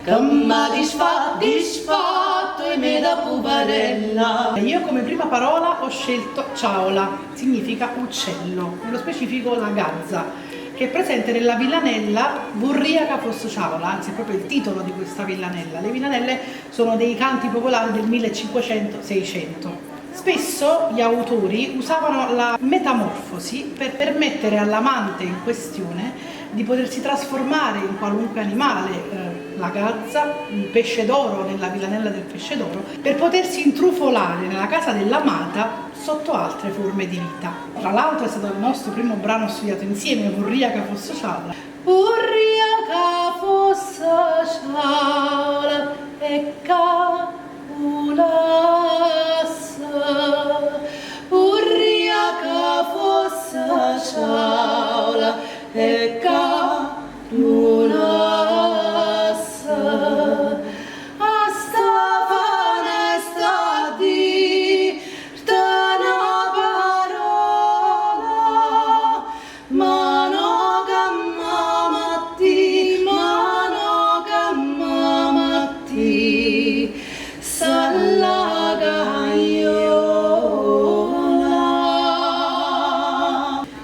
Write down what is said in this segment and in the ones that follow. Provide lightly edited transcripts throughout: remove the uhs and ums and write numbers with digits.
che m'ha disfatto e me da pubarella. Io come prima parola ho scelto ciaola, significa uccello, nello specifico la gazza, che è presente nella villanella Burriaca fosso ciaola, anzi è proprio il titolo di questa villanella. Le villanelle sono dei canti popolari del 1500-600. Spesso gli autori usavano la metamorfosi per permettere all'amante in questione di potersi trasformare in qualunque animale, la gazza, il pesce d'oro nella villanella del pesce d'oro, per potersi intrufolare nella casa dell'amata sotto altre forme di vita. Tra l'altro è stato il nostro primo brano studiato insieme, Burriaca fosso ciaola. Burriaca fosso ciaola e Burriaca fossa ciaola e calunassa asta fane sta dirte una parola mano gamma matti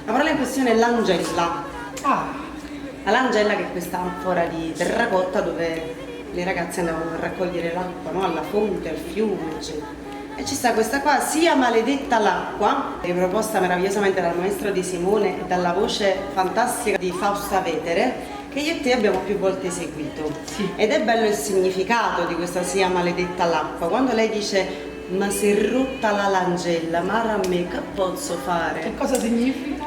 La parola in questione è l'angella. L'angella, che è questa anfora di terracotta dove le ragazze andavano a raccogliere l'acqua, no? Alla fonte, al fiume, eccetera. E ci sta questa qua, sia maledetta l'acqua, che è proposta meravigliosamente dal maestro Di Simone e dalla voce fantastica di Fausta Vetere, che io e te abbiamo più volte eseguito. Sì. Ed è bello il significato di questa sia maledetta l'acqua, quando lei dice ma si è rotta la langella, ma a me che posso fare? Che cosa significa?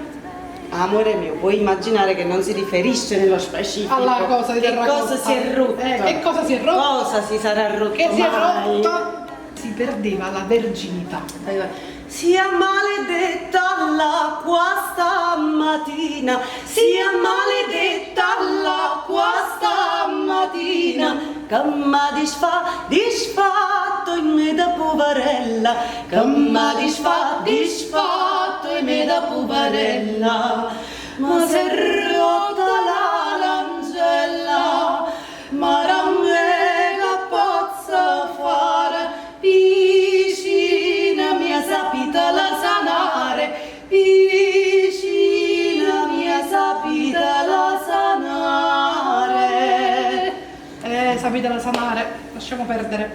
Amore mio, puoi immaginare che non si riferisce nello specifico Alla cosa di che terracotta. cosa si è rotto. Che cosa si è rotto? Cosa si sarà rotto Che si è mai? rotto? Si perdeva la verginità. Sia maledetta l'acqua stamattina, sia maledetta l'acqua stamattina, che m'ha disfatto in me da poverella, che m'ha disfatto in me da poverella, ma se è rotta l'angella, ma me che posso fare? Vicina mia sapitela sanare, vicina mia sapitela sanare. Sapitela sanare, lasciamo perdere.